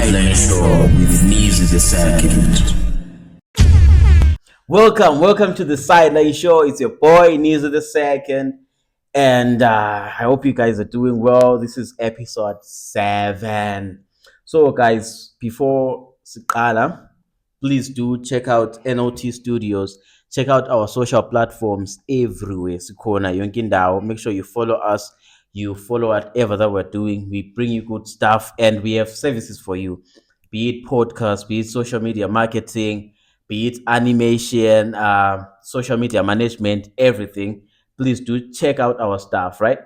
Sideline Show with Nizu the Second. Welcome to the Sideline Show. It's your boy Nizu the Second, and I hope you guys are doing well. This is episode 7. So, guys, before Sikala, please do check out NOT Studios. Check out our social platforms everywhere. Sikona Yonkindao. Make sure you follow us. You follow whatever that we're doing. We bring you good stuff, and we have services for you. Be it podcast, be it social media marketing, be it animation, social media management, everything. Please do check out our stuff, right?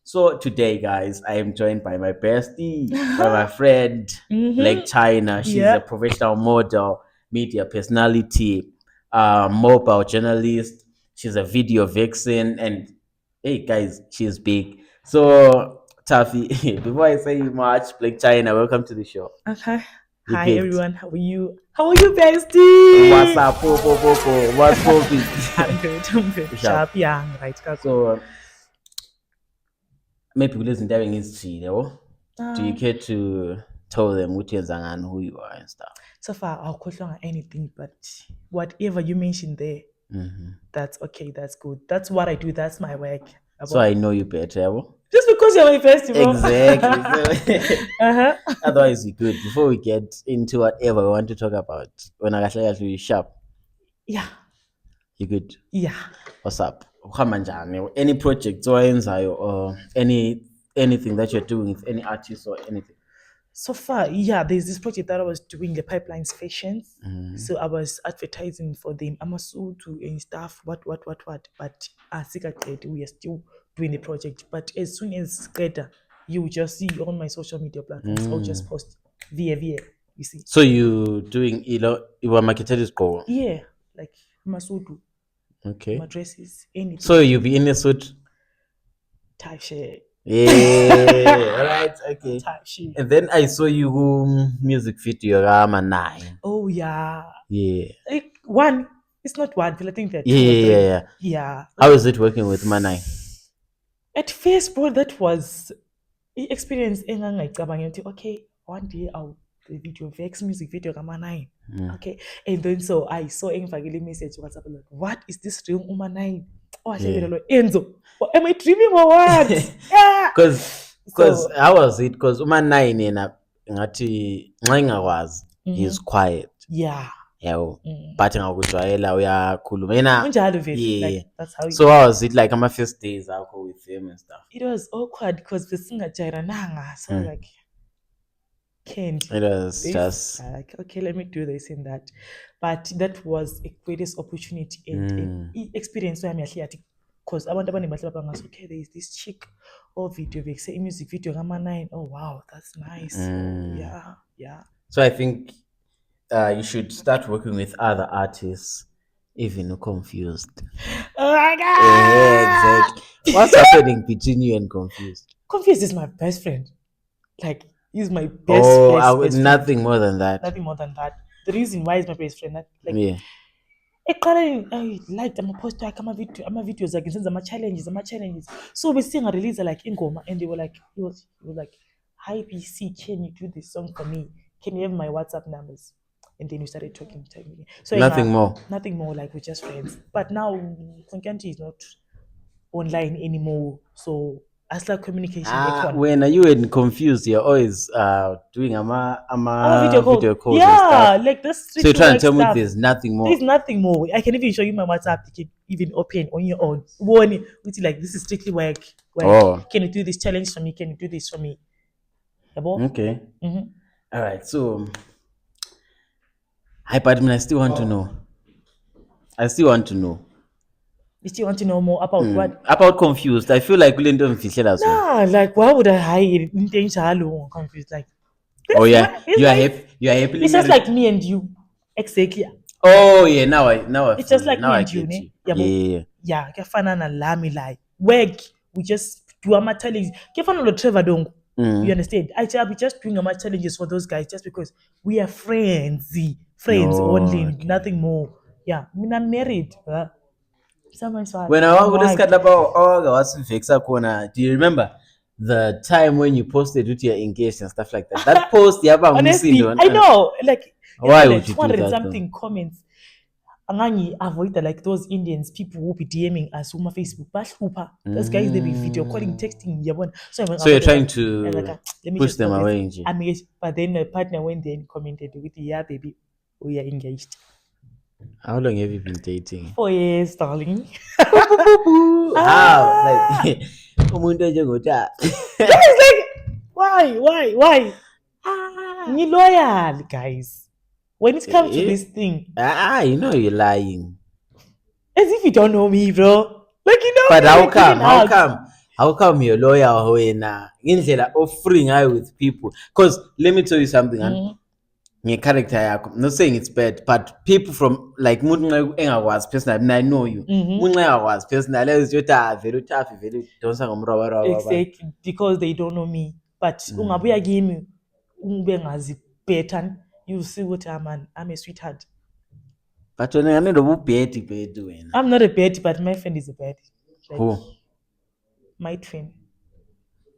So today, guys, I am joined by my bestie, by my friend, Black China. She's a professional model, media personality, mobile journalist. She's a video vixen, and hey, guys, she's big. So, Taffy, before I say much, Black China, welcome to the show. Okay. You Hi picked. everyone, how are you? How are you, bestie? What's up, po? What's popping? I'm good. Sharp, young, right? So, maybe listen to history, do you care to tell them who you are and stuff? So far, I'll call on anything, but whatever you mentioned there, that's okay, that's good. That's what I do, that's my work. So I know you better, Just because you're my festival. Exactly. Otherwise, we could. Before we get into whatever we want to talk about, when I got you sharp, Yeah. you good? Yeah. What's up? Any project or anything that you're doing with any artist or anything? So far, yeah, there's this project that I was doing, the Pipelines Fashions. So I was advertising for them. I'm a to and stuff, what. But we are still doing the project. But as soon as you will just see on my social media platforms, I'll just post via, you see. So you doing you were marketed go? Yeah, like Masudu. Okay. My dresses, anything. So you be in a suit? Type shit. Yeah, alright, okay. Type shit. And then I saw you music video Rama 9. Oh yeah. Yeah. Like one. It's not one, but I think that Yeah. How is it working with Manai? At first, bro, that was experience okay, one day I'll the video Vex music video Kama9. Okay. And then so I saw a message WhatsApp like, what is this real Uma9? Oh, I said Enzo. Am I dreaming or what? Yeah. Because how was it? Because Uma9 he's quiet. Yeah. But yeah. That's how so how was it like my first days out with him and stuff? It was awkward because the singer Jaira Nanga. So like can't. It was just like, okay, let me do this and that. But that was a greatest opportunity and experience where I'm actually because I want to okay, there is this chick or video, they say music video, Kama9. Oh wow, that's nice. So, yeah. So I think you should start working with other artists, even Confused. Oh my god! Yeah, exactly. What's happening between you and Confused? Confused is my best friend. Like, he's my best friend. Nothing more than that. Nothing more than that. The reason why he's my best friend, yeah. I liked I'm a post like I'm a videos like since I'm a challenges. So we sing a release like Ingoma and they were like, he was like, hi BC, can you do this song for me? Can you have my WhatsApp numbers? And then we started talking. So nothing more. Nothing more, like we're just friends. But now Konkanti is not online anymore. So as like communication. When you and Confused, you're always doing a video call. Yeah, like this. So you're trying to tell me there's nothing more. There's nothing more. I can even show you my WhatsApp. You can even open on your own. One, like this is strictly work. Can you do this challenge for me? Can you do this for me? Okay. All right. So, but I still want to know. You still want to know more about what? About Confused. I feel like we didn't fish as well. Nah, like why would I hide Confused? Like, oh yeah, you are happy. You are happy. It's just like me and you, exactly. Oh yeah, now it's just like me and you, yeah. Kefana na lami like work. We just do our challenges. Kefana lo Trevor Dong. You understand? I'll be just doing our challenges for those guys just because we are friends only, nothing more. Yeah, I'm married. When I want to discuss about all the what's fix corner, do you remember? the time when you posted with your engaged and stuff like that. That post, yeah, but Honestly, I know. Like, Why like would you do 200 that, something comments. Angangi avoid that, like those Indians, people will be DMing us on my Facebook. Bahlupha. Those guys, they be video calling, texting. So you're trying to let me push just them focus. away, Nji. I mean, but then my partner went there and commented with, yeah, baby, we are engaged. How long have you been dating? 4 years, darling. How? Like, umuntu enjengoThabo. Guys, like, why? Ni loyal, guys. When it comes to this thing, you know you're lying. as if you don't know me, bro. Like, you know. But me, how like, come? even How hugs. come? How come you're loyal when indlela offering I with people? Because let me tell you something. Character yakho. I'm not saying it's bad, but people from like umuntu engakwazi personally, I know you. Umuntu engakwazi personally, very tough, very donsa ngomrabaraba. Exactly, because they don't know me. But ungabuya kimi ube ngazi better, you see what I'm a sweetheart. But when I need a bed doing. I'm not a bad, but my friend is a bad. Like, Who? my twin.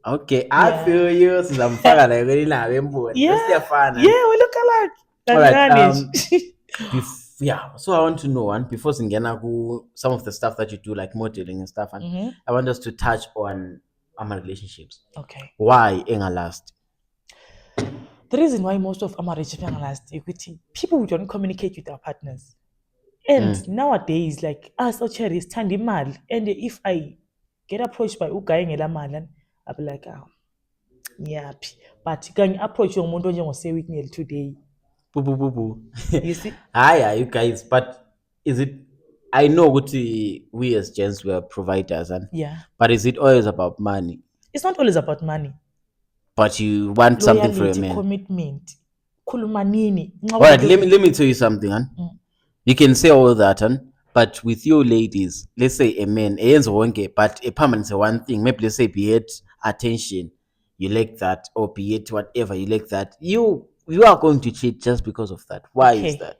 Okay, I feel you. Since I'm fine, like really now, Yeah, we look alike. Alright, yeah, so I want to know, and before Singena, some of the stuff that you do, like modeling and stuff, and I want us to touch on our relationships. Okay. Why enga last? The reason why most of our relationships last equity, people don't communicate with their partners. And nowadays, like us, Ocheri is standing mal. And if I get approached by Ugai Ngela, I'll be like, yeah. But can you approach your mundo and say with me today? Boo. You see? Yeah, you guys, but is it? I know what we as gents were providers, and but is it always about money? It's not always about money. But you want something for a man. Commitment. Kulumanini. Alright, let me tell you something, huh? You can say all that, huh? But with you ladies, let's say a man, but a permanent one thing, maybe let's say be it attention, you like that, or be it whatever, you like that. You are going to cheat just because of that. Why is that?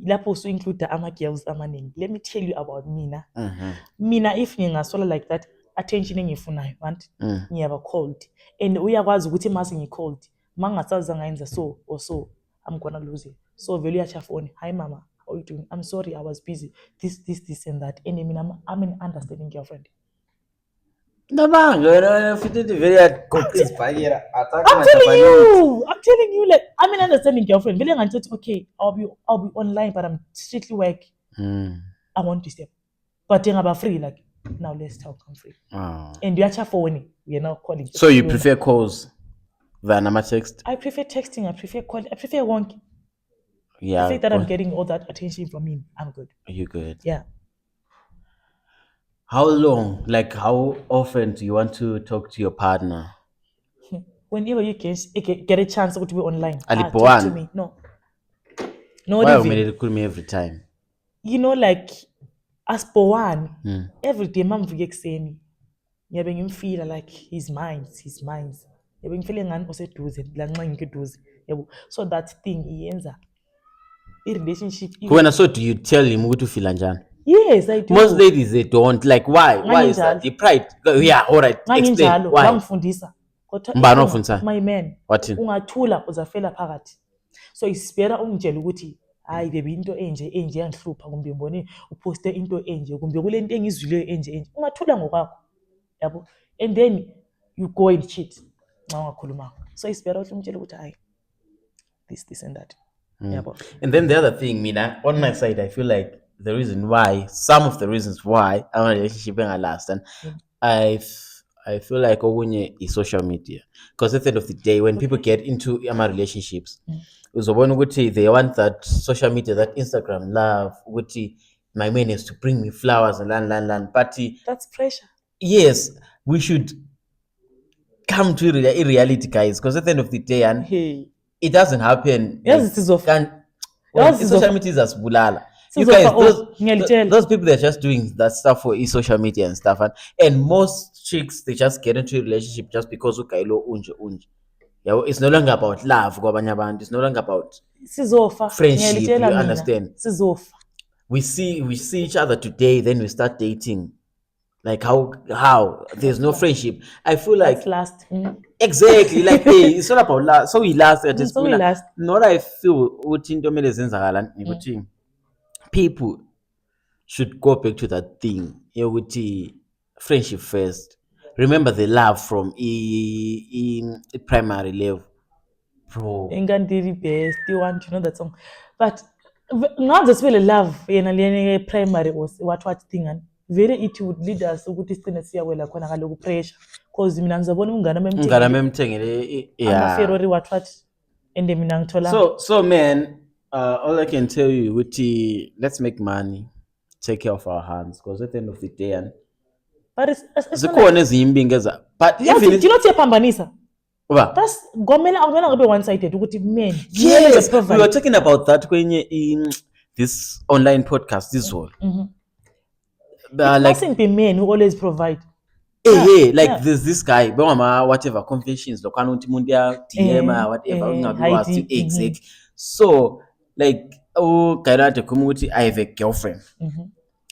Lapho also include the girls amaning. Let me tell you about Mina. Mina, if ngingasola like that, attention engifunayo, want ngiyaba cold. And uyakwazi ukuthi mase ngi-cold, mangasaza ngayenza so or so, I'm gonna lose it. So vele uyacha phone, hi mama, how you doing? I'm sorry, I was busy. This and that. And I'm an understanding girlfriend. I'm telling you, like I'm an understanding girlfriend. Okay, I'll be online, but I'm strictly work. I want to step. But then I'm free, like now let's talk, I'm free. And you are phone, we are now calling. So you prefer calls than a text? I prefer texting, I prefer calling, I prefer wonky. Yeah. The fact that I'm getting all that attention from him, I'm good. Are you good? Yeah. How long, like how often do you want to talk to your partner? Whenever you can get a chance to be online. Talk to me. No. Why you made it call me every time? You know, like as per one, every day I'm saying, you're being feel like he's mine. You're being feeling so that thing he ends up. A relationship. So do you tell him to feel anjan? Yes, I do. Most ladies they don't. Like why? Why is that? The pride. Yeah, all right. Explain why. My man. What? Ungathula uzafela phakathi. So it's better ungitshela ukuthi hayi baby into enje yangihlupha kumbe ngibone uposte into enje kumbe kule into engizwile enje. Ungathula ngokwakho. Yabo. And then you go and cheat. So it's better ungitshela ukuthi hayi this and that. And then the other thing, Mina, on my side, I feel like some of the reasons why our relationship ain't last, and I feel like Ogunye is social media. Because at the end of the day, when people get into my relationships, they want that social media, that Instagram love. My man is to bring me flowers and land. But that's pressure. Yes, we should come to a reality, guys. Because at the end of the day, and it doesn't happen. Yes, it is of. Social media is as bulala. You guys, those people they're just doing that stuff for social media and stuff, and most chicks they just get into a relationship just because unje. Yeah, it's no longer about love, it's no longer about friendship. You understand? We see each other today, then we start dating Like how there's no friendship. I feel like That's last. exactly like hey, it's not about last. So we last at this So we last. not I feel ukuthi into kumele zenzakala ukuthi people should go back to that thing yokuthi friendship first. Remember the love from in primary level, bro. Engandiri best, you want to know that song. But not just really love yena primary was what thing and very it would lead us ukuthi sigcine siyawela khona kaloku pressure because mina ngizabona umngane Ngana memthengele amaferori what and mina ngithola so man, all I can tell you ukuthi let's make money, take care of our hands because at the end of the day and but it's not zikhona ezinye imbingi but like, even you know siyaphambanisa. Uba? That's ngomela angena ngabe one sided ukuthi men yes we were talking about that kwenye in this online podcast this one. It like, mustn't be men who always provide. Like there's this guy bengama whatever confessions lokana uthi umuntu ya DM whatever ungabi wazi exactly. So like guy kuma ukuthi I have a girlfriend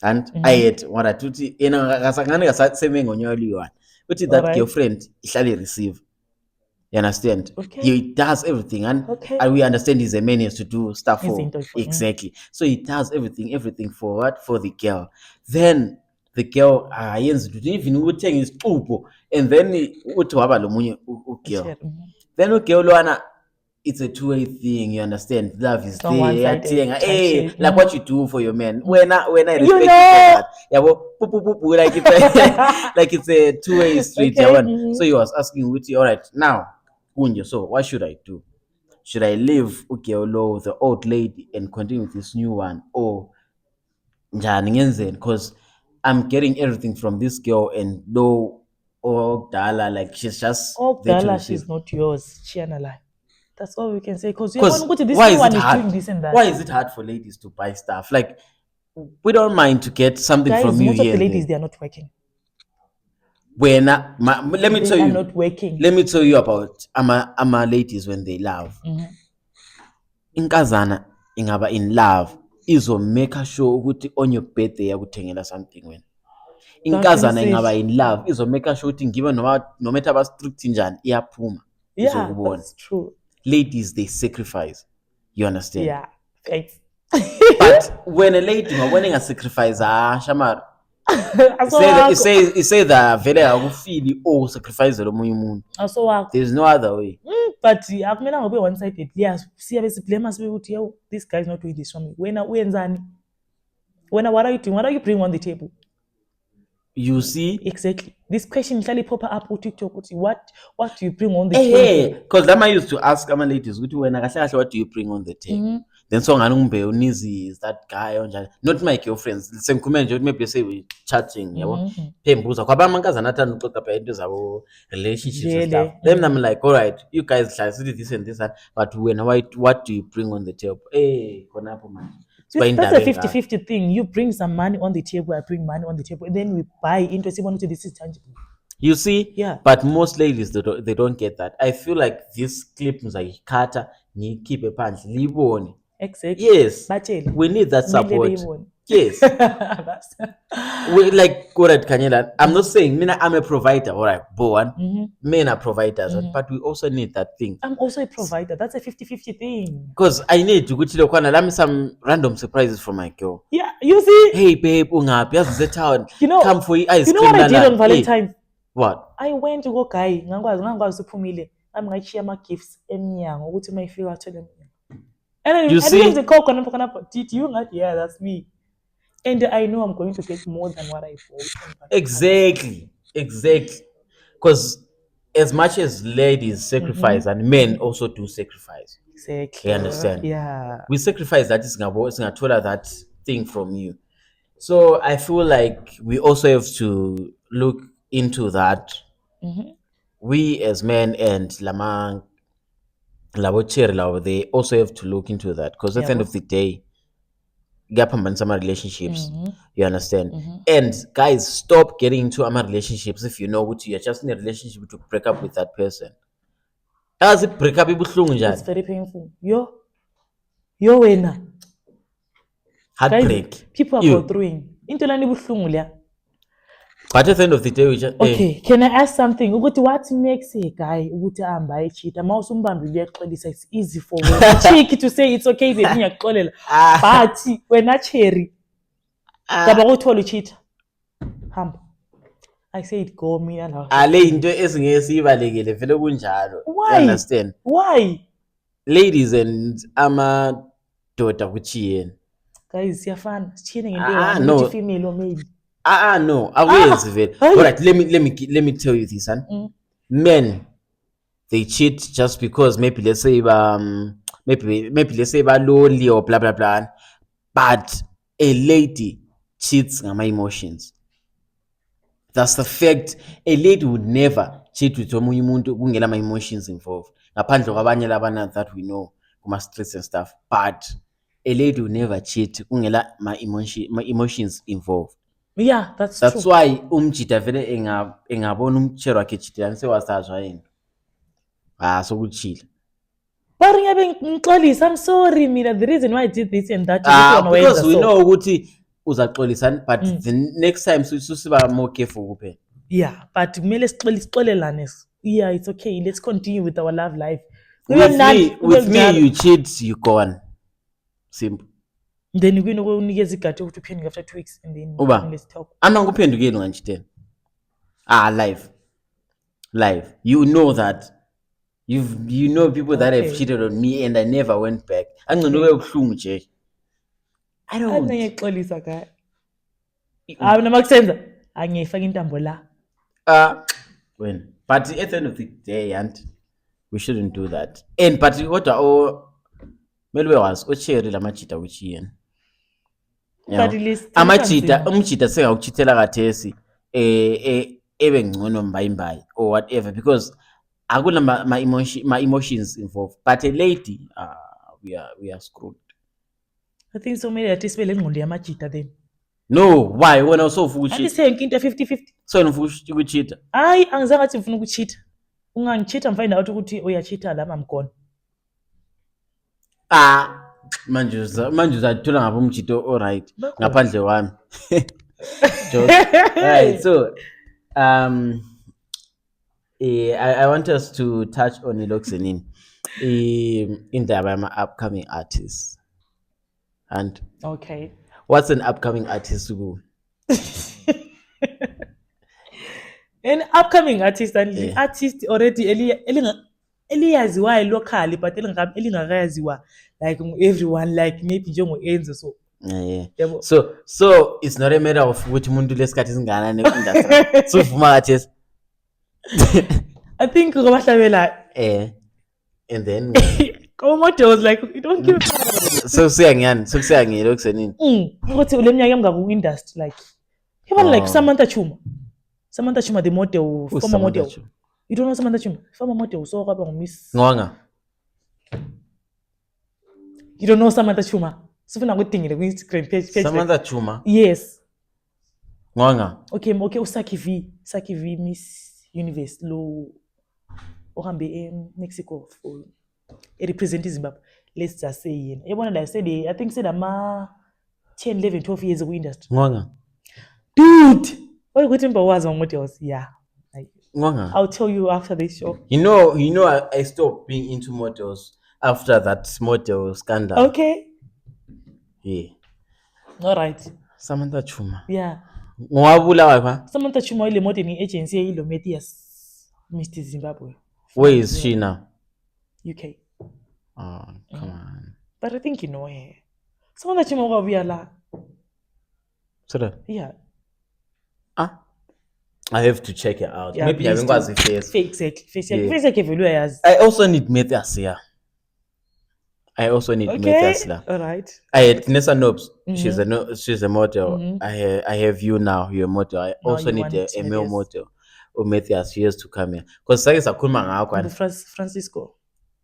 and I had what atuthi yena ngasangane ngasaseme ngonyoli one uthi that girlfriend ihlale receive. You understand? Okay. He does everything and we understand he's a man, he has to do stuff for exactly. So he does everything for what? For the girl. Then the girl even uthenga isixubo and then uthi waba lo munye girl. Then girl lwana it's a two-way thing, you understand? Love is there. Hey, like what you do for your man. When I respect you that. Yeah, like it's like it's a two-way street. So he was asking Uti, all right, now so what should I do? Should I leave Ukeolo, the old lady, and continue with this new one? Or because I'm getting everything from this girl and though Dala, like she's just Dala, she's not yours. Chianala. That's all we can say. Because why is it hard? Doing this and that. Why is it hard for ladies to buy stuff? Like we don't mind to get something from you here. Most of the ladies they are not working. Let me tell you. Not working. Let me tell you about ama ladies when they love. Inkazana ingaba in love izo make sure ukuthi on your birthday yakuthengela something when. Inkazana ingaba in love izo make sure ukuthi ngibe no matter how strict njani iyaphuma. Yeah, that's true. Ladies they sacrifice. You understand? Yeah, thanks. But when a lady wanting a sacrifice, Shamar. Say that very akufili or sacrifice lo munye umuntu. There's no other way. But akumela ngobe one sided. Yes, siyabe blame us ukuthi yo this guy is not doing this for me. Wena uyenzani? Wena what are you doing? What are you bringing on the table? You see? Exactly. This question usually pop up on TikTok. What do you bring on the table? Because Lama used to ask my ladies, what do you bring on the table? Then so Unizi is that guy not my girlfriends. The same comment maybe say we chatting, Pembuza. Relationships and stuff. Then I'm like, all right, you guys did this and this, but what do you bring on the table? Hey, man. That's a 50-50 thing. You bring some money on the table, I bring money on the table, and then we buy into this is tangible. You see? Yeah. But most ladies they don't get that. I feel like this clip is like Kata ni keep a punch. Liboni. Exactly. Yes. We need that support. Yes. We like go at Kanyela. I'm not saying I'm a provider, all right, Boan. Men are providers, but we also need that thing. I'm also a provider. That's a 50-50 thing. Because I need to go to the corner. Let me some random surprises from my girl. Yeah, you see? Hey babe, the town. Come for ice cream. You know what I did on Valentine's? What? I went to go guy. Ngangwazi uphumile. I'm like share my gifts emnyango ukuthi mayifika athole mina. And you see? Did you not? Yeah, that's me. And I know I'm going to get more than what I bought. Exactly. Because as much as ladies sacrifice and men also do sacrifice. Exactly. You understand? Yeah. We sacrifice that is gonna told that thing from you. So I feel like we also have to look into that. We as men and Lamang they also have to look into that because at the end of the day, gap and some relationships, you understand? And guys, stop getting into our relationships if you know what you're just in a relationship to break up with that person. As it break up, it's very painful. Yo winner. Heartbreak. Guys, people are going through into But at the end of the day, we just Okay, can I ask something? Ukuthi what makes a guy ukuthi ahamba ayecheat? Uma usumbambile uyaxolisa, it's easy for wena. Cheeky to say it's okay baby ngiyaxolela. But wena Cherry ngaba ukuthola ucheat. Hamba. I said go mina la. ale into esingeke siyibalekele vele kunjalo. Why? You understand? Why? Ladies and amadoda kuchiyeni. Guys, siyafana. Sichiyene ngento No. ukuthi female or male. No, akuyenzi vele. Hayi. Alright, let me tell you this, son. Men, they cheat just because maybe let's say maybe let's say lonely or blah blah blah. But a lady cheats ngama emotions. That's the fact. A lady would never cheat with omunye umuntu kungela ama emotions involved. Ngaphandle kwabanye labana that we know kuma streets and stuff. But a lady would never cheat kungela my emotions involved. Yeah, that's That's true. why umjida vele engabona umchero wakhe chitela sewasazwa yena. Sokuchila. But ngiyabe ngixolisa, I'm sorry mina, the reason why I did this and that Because we know ukuthi uzaxolisana, but the next time susiba more careful kuphela. Yeah, but kumele sixolelane. Yeah, it's okay. Let's continue with our love life. With me you cheat, you gone. Simple. Then you're going to go unikeza igadi ukuthi uphendule after 2 weeks and then let's talk. Angikuphendukeli nganjitela. Live. You know that. You know people that have cheated on me and I never went back. Anginoke ubuhlungu nje. I don't. Ngiyexolisa ka. Mina makusenza angiyifaka intambo la. When but at the end of the day and we shouldn't do that. And but kodwa mele wazi ocherry lamajita uchiyena. But list Umjita sengakuchithela kathesi ebe ngcono mbayimbayi or whatever because akuna my emotions involved. But a lady we are screwed. I think so many artists bele ngqondo yamajita then. No, why? Wena usofuka Anti ucheat. say into 50-50. So ufuna ukucheat. Hayi angizange athi ngifuna ukucheat. Ungangicheata find out ukuthi uyacheata la I'm gone. Manje uzathola ngapha umjito alright ngaphandle wami. Right, so I want us to touch on Iloxenin in the upcoming artists. And Okay. what's an upcoming artist? An upcoming artist and the artist already eliyaziwayo locally but elingakayaziwa like everyone like maybe njengo Enzo so. Yeah. So it's not a matter of which muntu lesikhathi singana neindustry. So vuma artist. I think ngobahlabela and then Komodo was like you don't give siyangiyani Iloxenin. Ukuthi uleminyaka emngaka ku industry like even like Samantha Chuma the model former model. You don't know Samantha Chuma former model so kwaba ngumiss Ngwanga. You don't know Samantha Chuma sifuna ukudingile ku Instagram page Samantha Chuma. Yes. Ngwanga. Okay Saki V Miss Universe lo ohambe Mexico for represent Zimbabwe. Let's just say yena yabona la said I think said ama 10 11 12 years ago industry. Ngwanga. Dude why you think was on models? Yeah. Ngwanga. I'll tell you after this show. You know I stopped being into models after that model scandal. Okay. Yeah. All right. Samantha Chuma. Yeah. Ngwabulawa pha? Samantha Chuma ile modeling agency yilo Matthias Mr. Zimbabwe. Where is she now? UK. Oh, come on. But I think you know her. Samantha Chuma wabuya la. So Yeah. I have to check it out. Yeah, Maybe I haven't got the face. Exactly. Face evolue as. I also need Matthias here. Matthias. All right. I had Nessa Nobs. She's a model. I have you now. You're a model. I also need a male model. Or Matthias years to come here. Because Saga Sakuma ngakho. Francisco.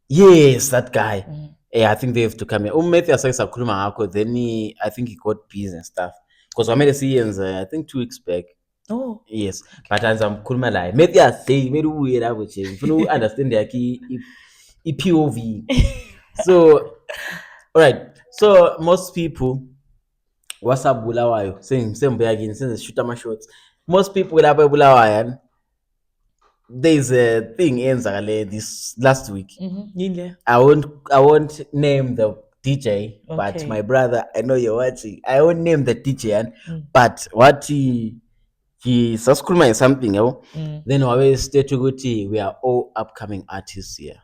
Yes, that guy. Yeah, I think they have to come here. Matthias Saga Sakuma ngakho. Then I think he got bees and stuff. Because I made a series, I think 2 weeks back. Oh. Yes. But as I'm kulma lai. Matthias say maybe we are with him. You understand the key POV. So, all right. So most people, what's up Bulawayo saying same again since shoot my shots. most people lapha eBulawayo, there's a thing enzakale this last week. Yini le? I won't name the DJ, but Okay. my brother, I know you're watching. I won't name the DJ, but what he sasikhuluma something yabo. Then wabe state ukuthi we are all upcoming artists here.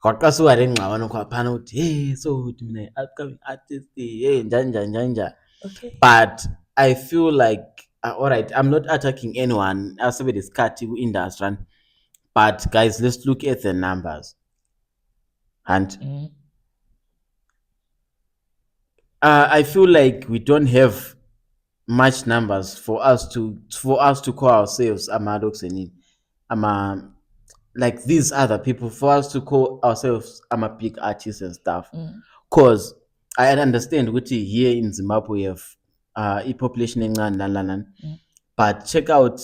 Kwaqasuka le ngxabano kwaphana ukuthi hey so ukuthi mina upcoming artist hey njanja. Okay. But I feel like all right, I'm not attacking anyone asabe diskhathi ku industry, but guys, let's look at the numbers. And I feel like we don't have much numbers for us to call ourselves amadoxeni, like these other people, for us to call ourselves big artists and stuff. Cause I understand ukuthi here in Zimbabwe we have population encane but check out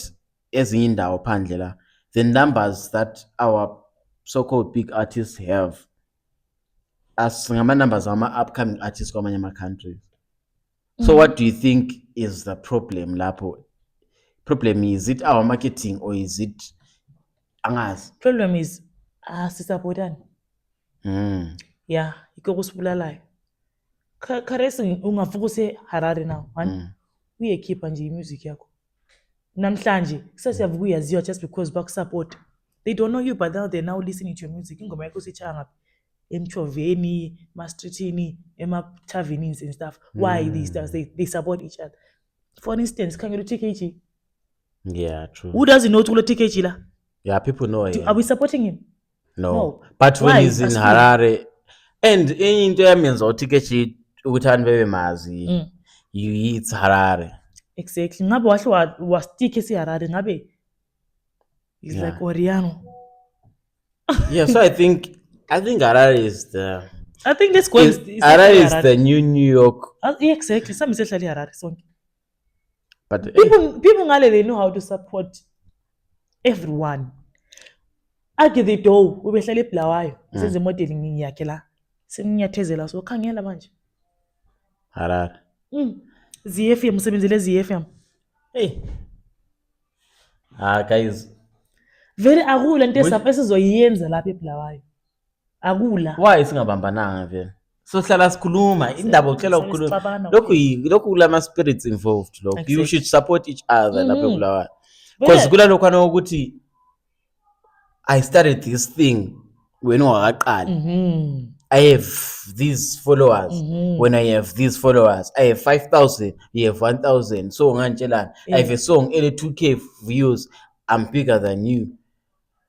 ezinye indawo phandle la, the numbers that our so-called big artists have as ngama-numbers ama-upcoming artists kwamanye ama-countries. So what do you think is the problem lapho? Problem is it our marketing or is it angazi? Problem is sisapotani. Yeah, iko kusibulalayo. Kharesi ungavuka use Harare now, uyekhipha nje music yakho. Namhlanje sesiyavuka uyaziwa just because bakusupport. They don't know you, but they're now listening to your music. Ingoma yakho sitshaya ngaphi? Emchoveni, Maastrichtini, ema-taverns and stuff. Why these stars? They support each other. For instance, can you TKG? Yeah, true. Who doesn't know Tulo TKG la? Yeah, people know him. Are we supporting him? No. But when Why? he's in Harare, and into yamenza uTKG ukuthi abantu bebemazi, it's Harare. Exactly. Ngabe wahle wastick eSiharare ngabe he's like Oriano. Yeah, so I think Harare is the I think let's go. Harare is the new New York. Exactly. Some say Harare song. But people ngale they know how to support everyone. Ake the door ubehlala eBulawayo senze modeling yakhe la. Seninyathezela so khangela manje. Harare. ZFM usebenzele ZFM. Hey. Guys. Vele akula into esizoyenza lapha eBulawayo. Akula. Why singabambananga vele? So hlala sikhuluma indaba ucela ukukhuluma. Lokhu kulama spirits involved lokho. You should support each other lapha eBulawayo. Because kula lokho ukuthi I started this thing when ungaqali. I have these followers. When I have these followers, I have 5,000, you have 1,000. So ngantshelana, I have a song 2K views, I'm bigger than you.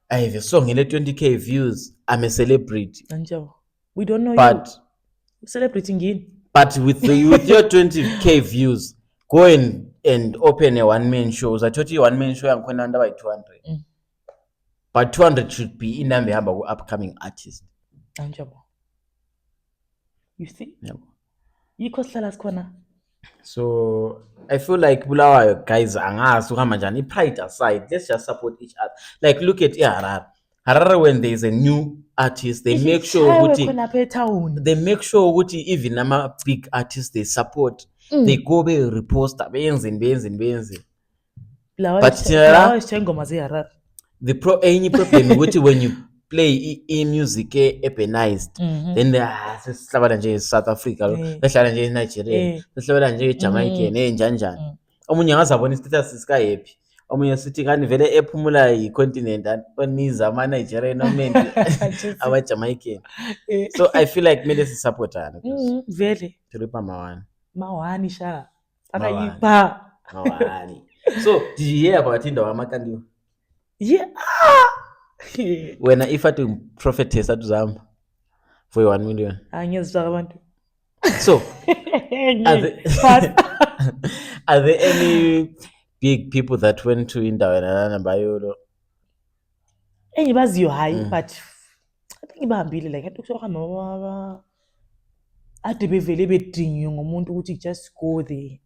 I have a song 20K views, I'm a celebrity. We don't know but you. Celebrating again. But with your 20K views, go and open a one-man show. I told you one-man show I'm going under by 200. But 200 should be in number of upcoming artists. You see? Yeah. So I feel like Bulawayo guys angazi pride aside, let's just support each other. Like look at Harare when there is a new artist, they make sure even ama big artists they support. They go be repost benzi. But the problem when you play music urbanized, then sihlabana nje South Africa lo, sihlabana nje Nigeria, sihlabana nje Jamaican njani. Omunye ngazabona istatus sika happy. Omunye sithi kani vele ephumula yicontinent oniza ama Nigerian noment ama Jamaican. So I feel like mele si supportana. Vele. Tripa mawani sha. Akayipa. Mawani. So did you hear about indawo amakandiwa? Yeah. When if I to prophetess atuzama for 1 million. Angizwa abantu. So are there any big people that went to indawo nanabayolo? Engibaziyo hayi but I think ibahambile like athi kusohamba ade bevele bedingiwe ngomuntu ukuthi just go there.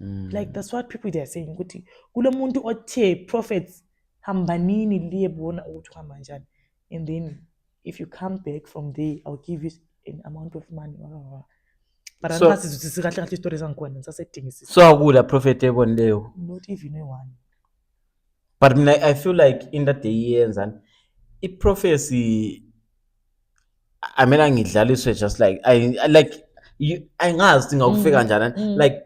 Like that's what people they are saying ukuthi kulomuntu othe prophets hambanini liyebona ukuthi uhamba njani, and then if you come back from there I'll give you an amount of money. but So- angasizwisisi kahle kahle stories zangikhona ngisasedingisisa So akula prophet ebonileyo. not even one. But I feel like in that day years and prophecy I mean angidlaliswe just like I like you angazi ngakufika kanjani like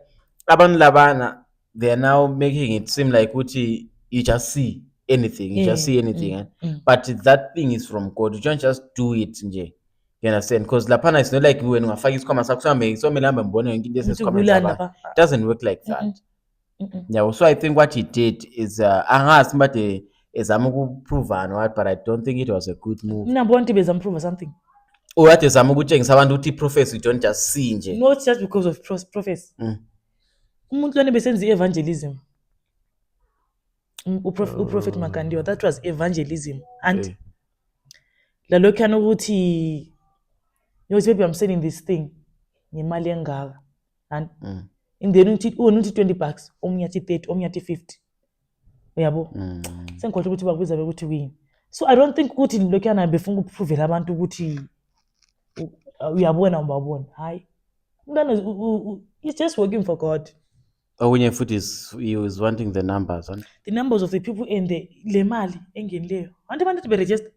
abantu labana they are now making it seem like uthi you just see anything you just see anything but that thing is from God. You don't just do it nje. You understand? Because lapana it's not like when ungafaka isikhwama sakho somele hambe ngibone yonke into esesikhwameni sabantu. It doesn't work like that. Yeah, so I think what he did is angazi but ezama ukuprovana what, but I don't think it was a good move. Number one bezama prove something. Owathi ezama ukutshengisa abantu ukuthi prophecy you don't just see nje. Not just because of prophecy. Umuntu lona besenza evangelism. Uprophet Makandiwa, that was evangelism. And lalokho ukuthi maybe I'm selling this thing ngemali engaka and in the uthi 20 bucks omunye athi 30 omunye athi 50 uyabo sengikhohle ukuthi bakubiza bekuthi wini. So I don't think ukuthi lokho yana befuna ukuprovela abantu ukuthi uyabona ubabona hayi umntana he's just working for God. Okunye futhi he was wanting the numbers the numbers of the people and the le mali engenileyo abantu be register.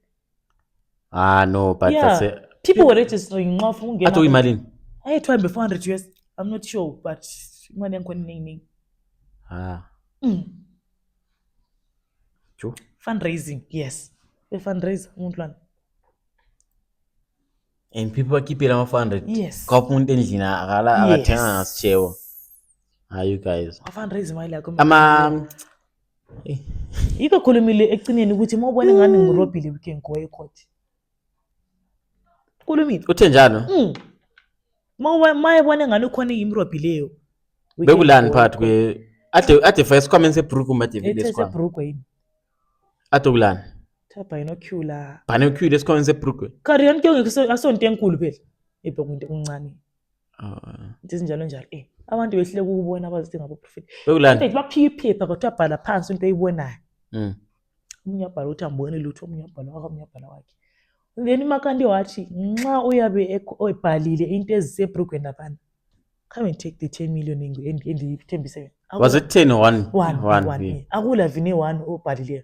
No, but yeah, that's people were registering nxa ufuna ungena. Athi uyimalini? Ayethwa be 400 US. I'm not sure but imali yakhona iningi. True. Fundraising, yes. The fundraiser umuntu lana. And people keep it on 400. Yes. Ka umuntu endlini akathenga ngasitshewo. You guys. Fundraise imali yakho. Yiko khulumile ecineni ukuthi mawubona ngani ngirobhile weekend kwa ecourt. Khulumile. Uthe njalo? Mayebona ngani ukhona imrobhileyo. Bekulani part kwe ade first comments ebrook umade vile squad. squad. Ebrook yini? Ade kulani? Binocular. Binocular les comments ebrook. Kariyan ke ngeke asonto enkulu phela. Ebrook into kuncane. Into ezinjalo njalo. Abantu behlile ukubona abazithi ngabo prophet. Bekulani? Baphiya iphepha kodwa bhala phansi into ayibonayo. Umunye abhala uthi ambone lutho omunye abhala wakhe. Then Makandi wathi nxa uyabe ebhalile into ezisebrook ndabana. Come and take the 10 million endithembise. Was it 10 or 1? 1. Akula vini 1 obhalile.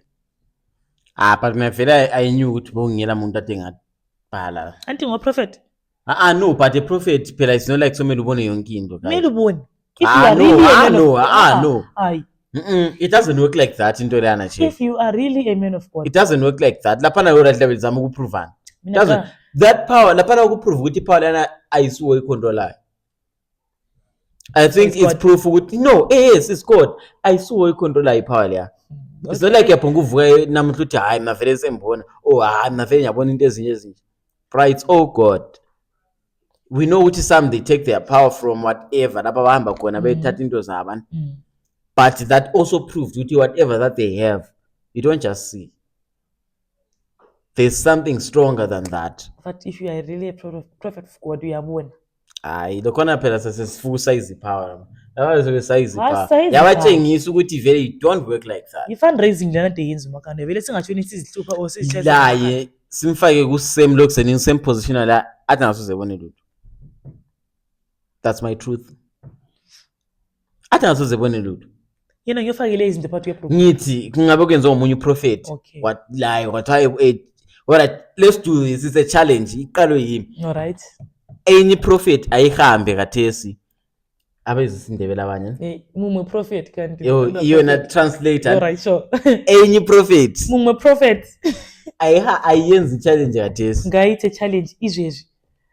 But me vele I knew ukuthi bongela umuntu ade ngabhala. Anti ngo prophet. No, but the prophet phela is not like so mele ubone yonke into guys. Mele ubone. No. Ayi. It doesn't work like that into lana nje. If you are really a man of God. It doesn't work like that. Lapha na yona level zama ukuprove. Doesn't that power lapha na ukuprove ukuthi power lana ayisuwe icontrolayo. I think it's proof ukuthi no, yes, it's God. Ayisuwe icontrolayo ipower leya. It's not like yaphonga uvuka namuntu uthi hayi mavele sembona. Hayi mavele yabona into ezinye. Right, oh God. We know which some they take their power from whatever lapha bahamba khona bethatha into zabantu. But that also proved with whatever that they have, you don't just see. There's something stronger than that. But if you are really a prophet of God, you are born. The corner phela sesifull size power. Lawa size power. size Yabatshengisa ukuthi vele don't work like that. I-fundraising lana de yenza umakande vele singatshoni sizihlupha or sisithethe. Laye simfake ku same look in same position la athi ngasoze bone lutho. That's my truth. Athi ngasoze bone lutho. Yena ngiyofakile izinto phakathi kweprogram. Ngithi kungabe kwenziwa umunye prophet. What lie what alright, let's do this. It's a challenge. Iqalo yimi. All right. Enye prophet ayihambe kathesi. Abezisindebela abanye. Mumu prophet kanti. You're not translator. All right, sure. Enye prophet. Mumu prophet. Ayenza challenge kathesi. Ngayithe challenge izwezwi.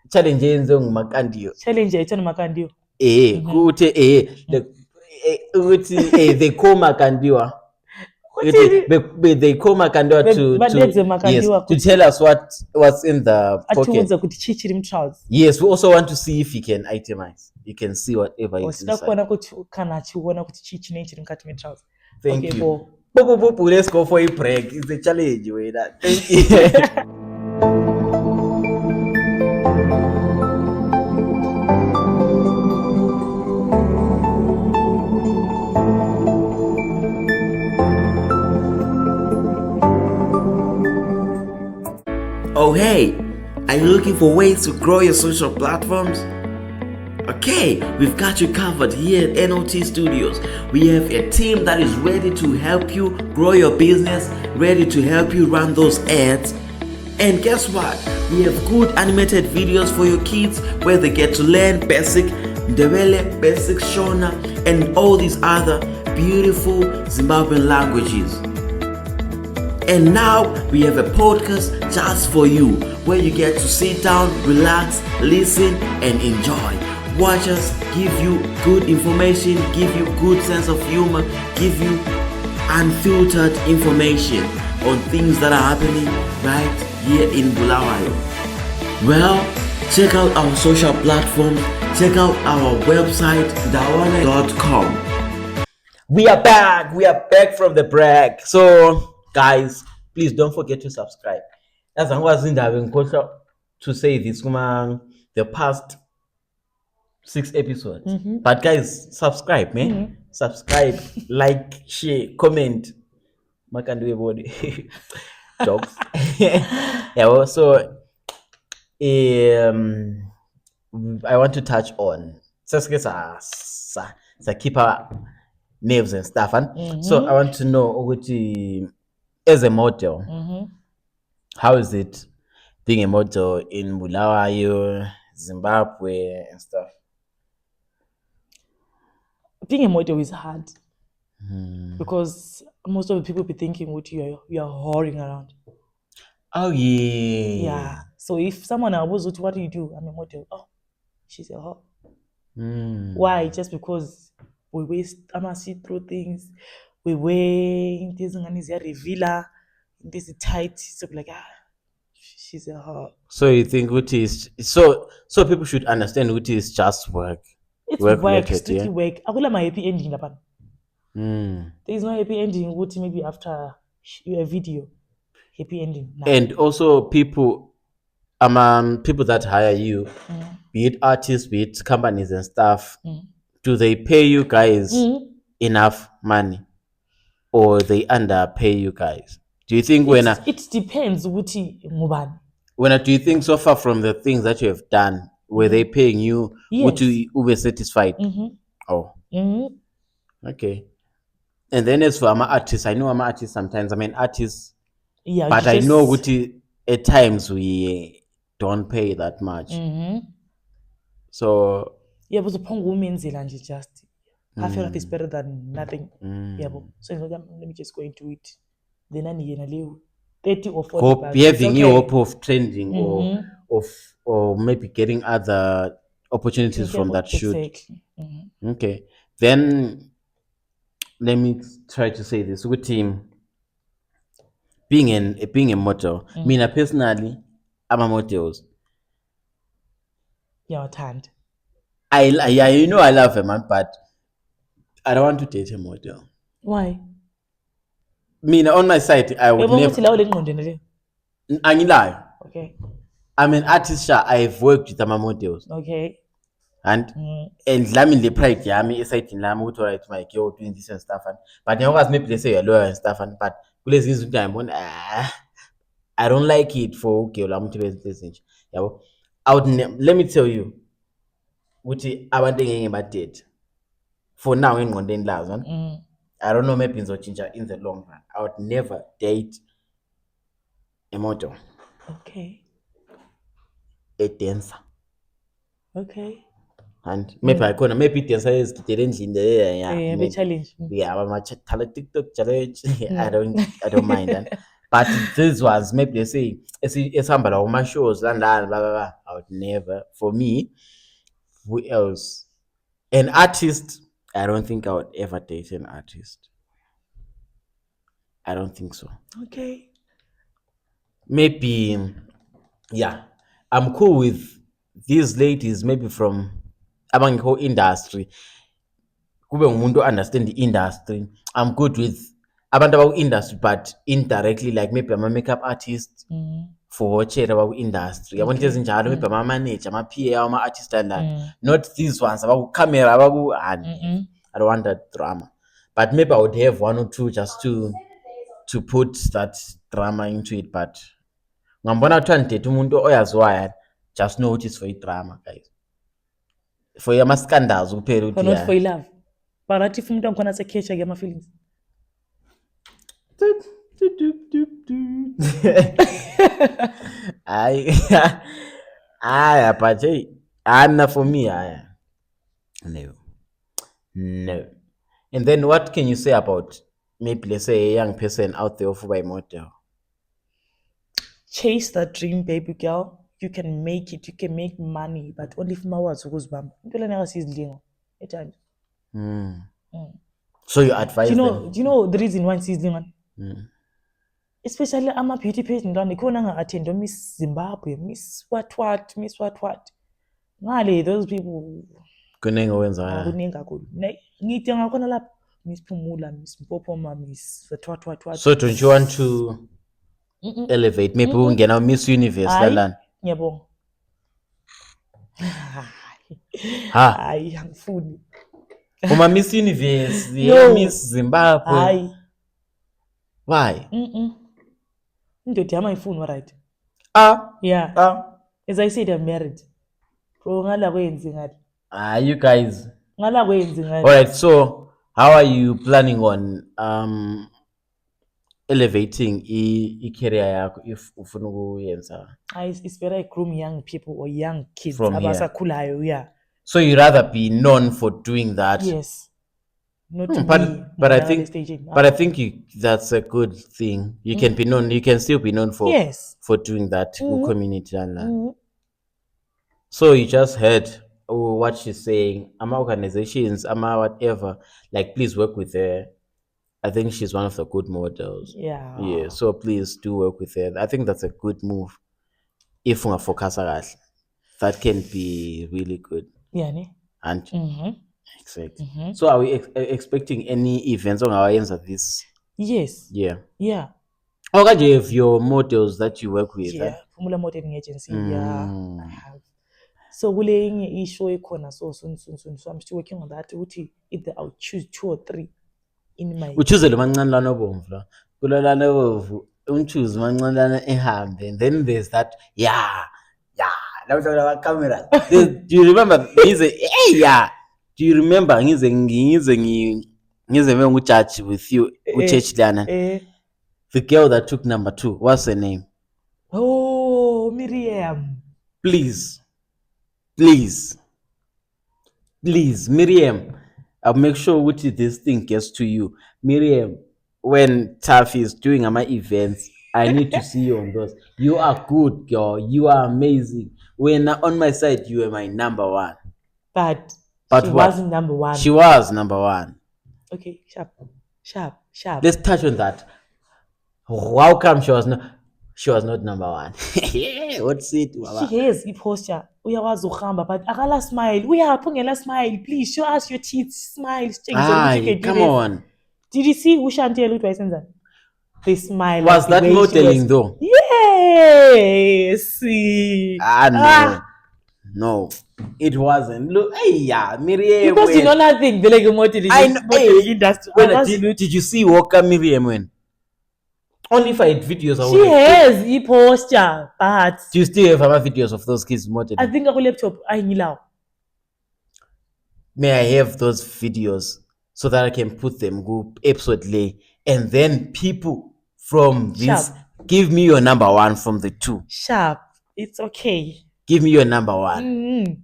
Challenge yenziwe nguMakandiyo. Challenge ayithona Makandiyo. Kuthi ukuthi they call Makandiwa. They call Makandiwa to tell us what's in the pocket. Yes, we also want to see if he can itemize. You can see whatever is inside. Thank you. Let's go for a break. It's a challenge. Thank you. Oh hey, are you looking for ways to grow your social platforms? Okay, we've got you covered here at NOT Studios. We have a team that is ready to help you grow your business, ready to help you run those ads. And guess what? We have good animated videos for your kids where they get to learn basic Ndebele, basic Shona, and all these other beautiful Zimbabwean languages. And now we have a podcast just for you where you get to sit down, relax, listen, and enjoy. Watch us give you good information, give you good sense of humor, give you unfiltered information on things that are happening right here in Bulawayo. Well, check out our social platforms, check out our website, dawane.com. We are back from the break. So, guys, please don't forget to subscribe. As I was in to say this, the past 6 episodes. But guys, subscribe, man. Subscribe, like, share, comment. Jokes. Yeah, so I want to touch on keep our names and stuff. So I want to know which, as a model, how is it being a model in Bulawayo, Zimbabwe, and stuff? Being a model is hard because most of the people be thinking what you are whoring around. Oh yeah. Yeah. So if someone was what do you do? I'm a model. Oh, she's a whore. Why? Just because we waste see through things. We wear this revealer, this tight. So like she's a whore. So you think what is so people should understand what is just work. It's work, strictly work. I will my happy ending upon. There is no happy ending. What maybe after a video, happy ending. Nah. And also people that hire you, be it artists, be it companies and stuff, do they pay you guys enough money, or they underpay you guys? Do you think it depends when do you think so far from the things that you have done, were they paying you? Yes. You were satisfied? Oh. Okay. And then as for artists, I know artists sometimes. Artists, yeah, but I know at times we don't pay that much. So yeah, but upon women's just half your life is better than nothing. Yeah, so let me just go into it. Then I need 30 or 40. Hope having okay. Hope of trending or maybe getting other opportunities from that shoot. Exactly. Okay. Then let me try to say this with team. Being a model. Me personally, I'm a models. You're tanned. I love a man, but I don't want to date a model. Why? On my side, I would never. Okay. I'm an artist. I've worked with my models. Okay. And I'm the pride. Yeah, I'm excited. I'm to write my girl doing this and stuff. But now as maybe they say you're lawyer and stuff. But I don't like it for okay. I'm to this. Yeah, I would. Let me tell you. What I want to about date. For now, in Gonden Laz, I don't know, maybe in the long run. I would never date a model. Okay. A dancer. Okay. And maybe I could maybe dancer is challenge in the maybe challenge. Yeah, I'm a TikTok challenge. I don't mind that. But these ones, maybe they say it's somebody on my shows and blah, blah, blah. I would never. For me, who else? An artist. I don't think I would ever date an artist. I don't think so. Okay. Maybe, yeah. I'm cool with these ladies, maybe from among the whole industry. Kube umuntu understand the industry. I'm good with about industry, but indirectly, like maybe I'm a makeup artist for about industry. I want to maybe I'm a manager, I'm a PA, I'm an artist and that. Not these ones about camera, and I don't want that drama. But maybe I would have one or two just to put that drama into it. But ngambona umuntu oyaziwayo, just know it is for drama, guys. for ama-scandals kuphela But ukuthi not yeah. for love. But athi if umuntu angikhona asekhetha-ke ama-feelings. Aya, but hey, Anna for me, aya. No. And then what can you say about maybe let's say a young person out there for by model? Chase that dream, baby girl. You can make it. You can make money, but only if mawazi ukuzibamba. Into lena ngasizidlingo. Ethanda. So you advise them. Do you know the reason why sizidlingo? Especially ama-beauty pageant lana ikhona nga-attend Miss Zimbabwe, Miss what. Ngale those people Kuningi owenzayo. kuningi kakhulu. Ngithi ngakhona lapha Miss Phumula, Miss Mpopoma, Miss what. So don't you want to elevate? Maybe ungena Miss Universe Hayi, lana. ngiyabonga. Ha. Hayi angifuni. Uma Miss Universe, No. Miss Zimbabwe. Hayi. Why? Indoda yami ayifuni right. Yeah. As I said, I'm married. Bro, ngala kwenzi ngale. You guys. Ngala kwenzi ngale. Alright, so how are you planning on elevating career yakho if ufuna ukuyenza? It's better I groom young people or young kids From here. abasakhulayo, yeah. So you rather be known for doing that? Yes. Not to But be I on think the stage. that's a good thing. You can be known. You can still be known for Yes. for doing that community and So you just heard what she's saying. Ama organizations, ama whatever. Like, please work with her. I think she's one of the good models. Yeah. Yeah. So please do work with her. I think that's a good move. If unga focus that can be really good. Yeah, ne? And exactly. So are we expecting any events on our ends of this? Yes. Yeah. Yeah. Okay, do you have your models that you work with? Yeah. Formula Modeling Agency. Yeah. I have. So kule enye ishow ekhona so soon. So I'm still working on that. Ukuthi either I'll choose 2 or 3 in my. Uchoose le mancane lana obomvu la. Kula lana obomvu unchoose mancane lana ehambe. And then there's that Now the camera. Do you remember yeah. Do you remember ngize ngijudge with you uchurch lana? The girl that took number 2, what's her name? Oh, Miriam. Please, Miriam. I'll make sure which this thing gets to you. Miriam, when Taffy is doing my events, I need to see you on those. You are good, girl. You are amazing. When on my side, you were my number 1. But she what? wasn't number 1. She was number 1. Okay, sharp. Let's touch on that. How come she was not number 1? What's it? She has i-posture. Uyakwazi ukuhamba but akala smile. Uyaphungela smile. Please show us your teeth. Smile. Come on. Did you see uShantile ukuthi wayesenzani? The smile. Was that modeling though? Yes. No. It wasn't. Look, Miriam. Because you know nothing. Like modeling. I know. Industry. Did you see Walker Miriam when? Only if I had videos. She has i-posture, but do you still have other videos of those kids modeling? I think on laptop. May I have those videos so that I can put them go episode lay, and then people from this give me your number 1 from the 2. Sharp. It's okay. Give me your number 1.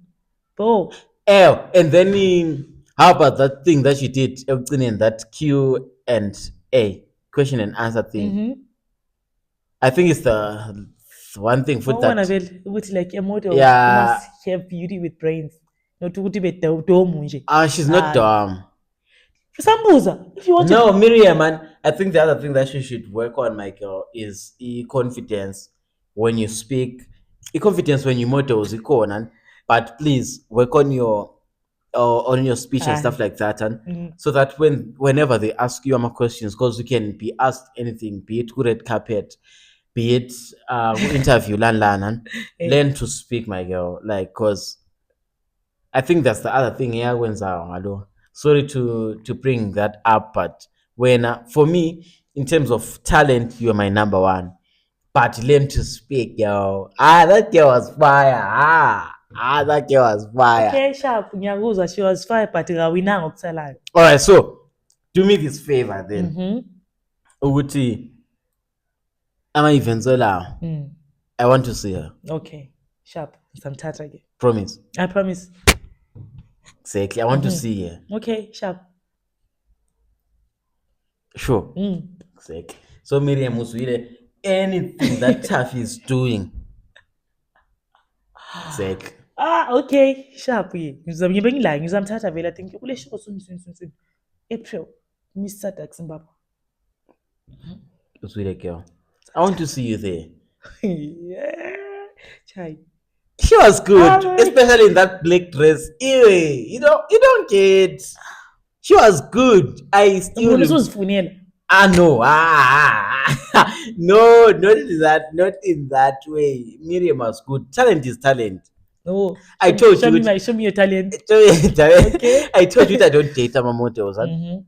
Oh. And then how about that thing that you did in that Q&A, question and answer thing? I think it's the one thing for that. With like a model, yeah, must have beauty with brains. Not to be dumb. She's not dumb. Sambuza, if you want no, Miriam, man. I think the other thing that she should work on, my girl, is confidence when you speak. Confidence when you model, but please work on your speech and stuff like that, and so that whenever they ask you questions, because you can be asked anything, be it red carpet, be it interview, learn to speak, my girl. Like, cause I think that's the other thing here. Sorry to bring that up, but when for me, in terms of talent, you're my number 1. But learn to speak, yo. That girl was fire. That girl was fire. Okay, sharp. Ngiyakuzwa, she was fine, but awinanga okusalayo. All right, so do me this favor then. Mhm. Ukuthi ama-events olawo, Mm. I want to see her. Okay, sharp. Ngizamthatha ke. Promise. I promise. Exactly. I want to see her. Okay, sharp. Sure. Mm. Exactly. So Miriam Uswile, anything that Taffy is doing. Exactly. Okay, sharp. Ngizamthatha vele. I think kule show soon. April. Miss Sadak Zimbabwe. Uswile girl. I want to see you there. Yeah. Chai. She was good, Alright. especially in that black dress. Ew, you don't get. She was good. I still. Uzifunela. No. No, not in that way. Miriam was good. Talent is talent. No. I told show you. Show me your talent. Okay. I told you that I don't date my models. Mm-hmm.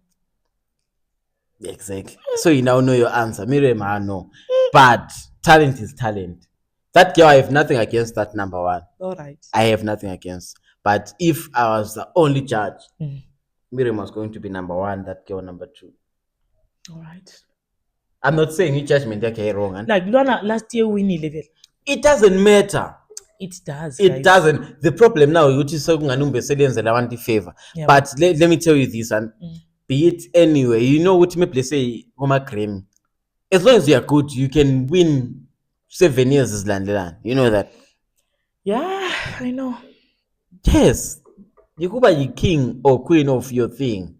Exactly. So you now know your answer. Miriam, I know. But talent is talent. That girl, I have nothing against that, number one. All right. I have nothing against. But if I was the only judge, Mm. Miriam was going to be number one, that girl number two. All right. I'm not saying you judgment okay wrong. Like Luana last year winning level. It doesn't matter. It does. It guys. doesn't. The problem now is I want the favor. Yeah, But let me tell you this, and be it anyway, you know what me say Homa Cream. As long as you are good, you can win 7 years as land. You know that. Yeah, I know. Yes. You could be king or queen of your thing.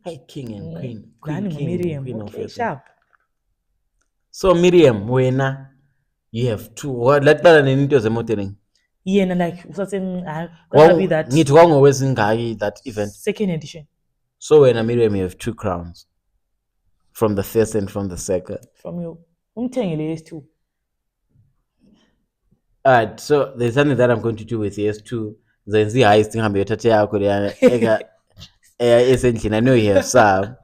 Hey, king and queen. Queen, Nani king, Miriam. queen of Okay, your thing. sharp. So Miriam, wena, you have two. What let me into the motoring. Yeah, and like certain gonna be that Need one always in that event. second edition So when Miriam, you have 2 crowns. From the first and from the second. from you. Umthengele S2. Alright, so there's something that I'm going to do with S2. Zenzi highest thing I'm essentially I know you have some.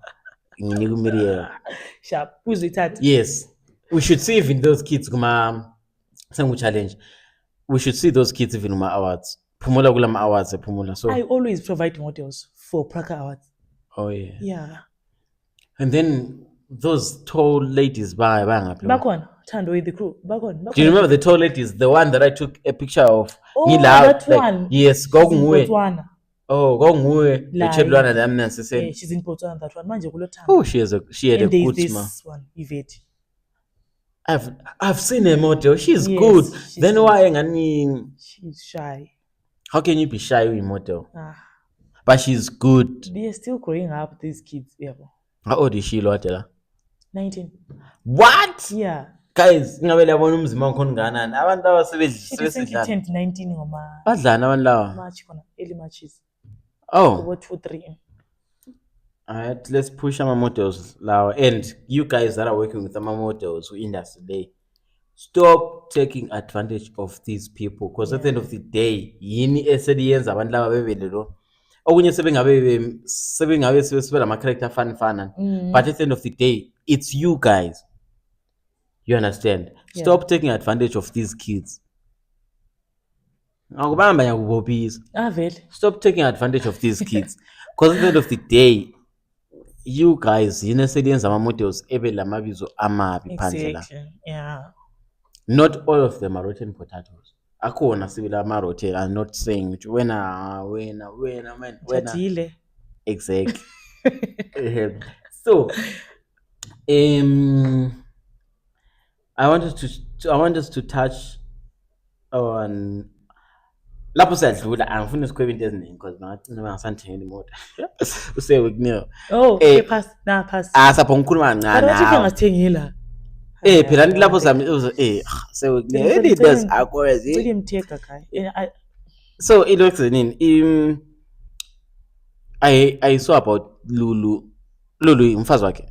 Sharp. Who's it at? Yes. We should see even those kids some challenge. We should see those kids even my awards. Pumula Gulama awards Pumula. So I always provide models for Praka Awards. oh yeah. Yeah. And then those tall ladies by Back on. Turned away the crew. Back on. do you remember the tall ladies? The one that I took a picture of. Oh, that one. Yes, She's in go Botswana. Oh, go ngwe. Like, Echedwana damn Yeah, say. she's in Botswana. That one. Manje kulo time. Oh, she had a And there's good this smile. one, Yvette. I've seen her model. She's Yes, good. she's Then good. why ngani? She's shy. How can you be shy with model? Ah, But she's good. they're still growing up, these kids. Yeah. How old is she, Lotela? 19. What? Yeah. Guys, ngabela bona umzima wakho nganani. Abantu She recently abasebenzi turned 19 ngoma badlana abantu lawa. March khona, early Marches. Oh, About 2-3. alright, let's push our models now. And you guys that are working with our models in industry today, stop taking advantage of these people. Because at the end of the day, yini esediyenza abantu laba bebele lo. Okunye sebengabe sebesibela ama character fana. But at the end of the day, it's you guys. You understand? Yeah. Stop taking advantage of these kids. Akubamba yakubobisa. Vele. Stop taking advantage of these kids. Because at the end of the day, you guys, yinesiyenza ama-models ebe lamabizo amabi phandle la. Exactly. Yeah. Not all of them are rotten potatoes. Akhona sibila ama-rotten. I'm not saying which wena. Jatile. Exactly. So, I want us to touch on lapho siyadlula angifuni sikhwebe into eziningi because bangasandithengela imoto usewekuneyo Pass. Nah, pass. sapho ngikhuluma But kancane what if nawe. ungasithengela? Phela nithi lapho sewekuneyo leaders akwazi. Really mteka guy. So it looks nini I saw about Lulu umfazi wakhe.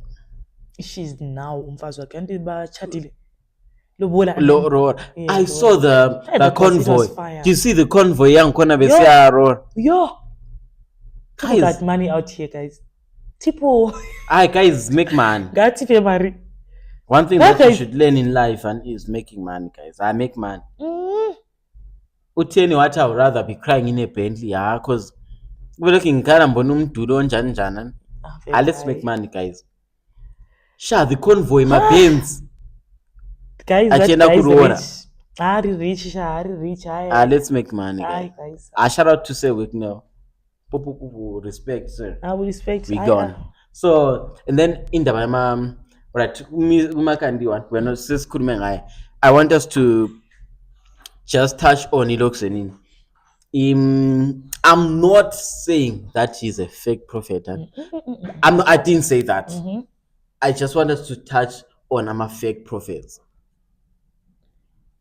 She's now umfazi wakhe. Kanti bachatile. Lobola. I Yeah, saw the that was- it convoy. was fire. Do you see the convoy yangikhona besiya roar? Yo. People Guys. got money out here, guys. Tipo. Hi guys, make money. Gati pe mari. One thing That that you guy- should learn in life and is making money, guys. I make money. utheni wathi I would rather be crying in a Bentley. Yeah, because we're looking kind of bonum njani njani. Let's make money, guys. Sha the convoy my Benz. Guys, that Achenda guys kuroora. rich. Let's make money, guys. Shout out to Sewik now. Respect, sir. I will respect. We gone. So, and then in the right, we're not just I want us to just touch on Iloxenin. I'm not saying that he's a fake prophet. I didn't say that. I just want us to touch on fake prophets.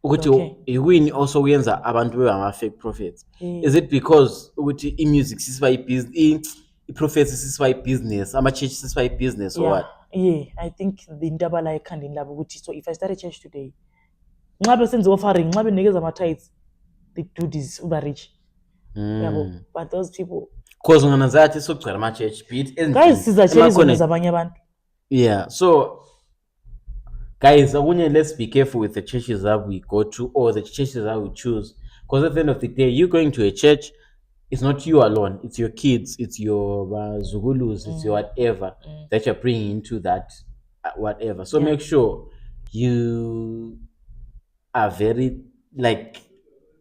Okay. Ukuthi also uyenza abantu fake prophets. Is it because ukuthi music sisiba business, prophets sisiba business, church sisiba business or what? Yeah, I think the ndaba la ekhanda ndaba ukuthi so if I start a church today, nxabe senze offering, nxabe nikeza ama tithes, the dude is uber rich. But those people because ungananzathi sokugcwala ama church beat guys sizatshela izinto zabanye abantu. Yeah, so guys, let's be careful with the churches that we go to or the churches that we choose. Because at the end of the day, you're going to a church, it's not you alone. It's your kids, it's your zugulus, it's your whatever that you're bringing into that whatever. So make sure you are very like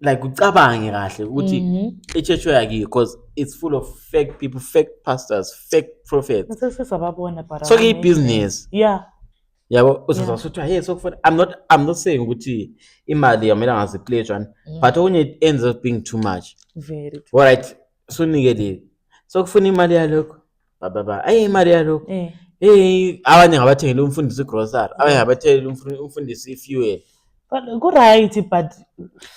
ucabange kahle ukuthi ichurch yakhe because it's full of fake people, fake pastors, fake prophets. So it's business. Yeah. I'm not saying ukuthi imali yamela ngazi one, but when it ends up being too much. Very true. All right. So nigeli. So kufuna imali yalokho. Baba. Imali yalokho. Abanye ngabathengela umfundisi grocery, abanye ngabathengela umfundisi fuel. But go right, but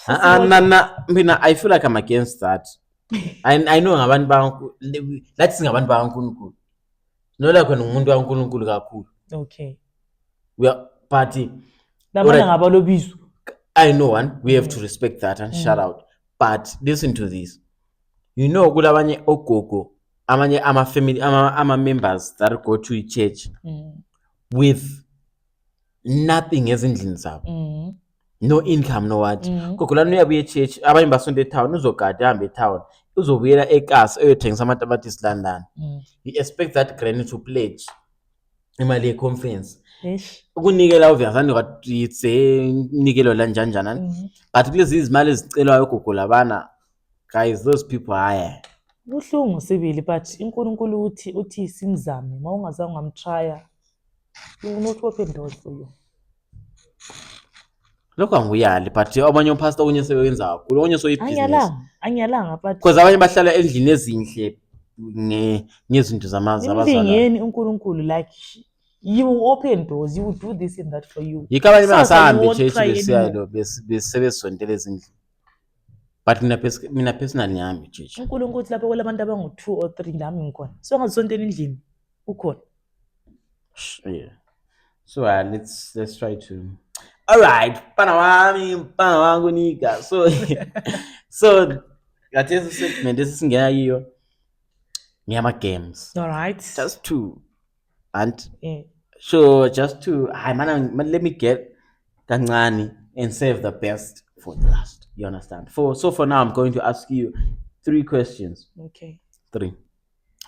I feel like I'm against that. I know ngabantu banku let's ngabantu baNkulunkulu. No like when umuntu waNkulunkulu kakhulu. Okay. We are party. I know one. We have to respect that and shout out. But listen to this. You know, kulabanye ogogo, amanye ama family, ama members that go to a church with nothing as in zabo. No income, no what. Kokulanu yabuye church, abanye basonde town, uzogada hambe town. Uzobuyela eKasi uyothenga amatamatisi London. You expect that granny to pledge imali conference. Ukunikela uviyazani kwathi nikelo la njani but kulezi izimali ezicelwayo gogo labana guys those people higher buhlungu sibili but uNkulunkulu uthi simzame mawungazange ngamtrya you not open doors for you lokho anguyali but abanye pastor kunye sebenza kakhulu onye so ibusiness anyalanga but because abanye bahlala endlini ezinhle ngezinto zabazalwane uNkulunkulu like you will open doors, you will do this and that for you. Yikabanye bangasahambi church besiyalo besebesondele ezindlini. But mina personally ngihambi church. uNkulunkulu lapho kwalabantu abangu 2 or 3 lami ngikhona. So ngazontela endlini ukhona. Yeah. So let's try to. All right, pana wangu nika. So ngathi segment esingena yiyo ngiyama games. All right. Just 2. And so just to let me get kancane and save the best for the last. You understand? So for now I'm going to ask you 3 questions. Okay. 3.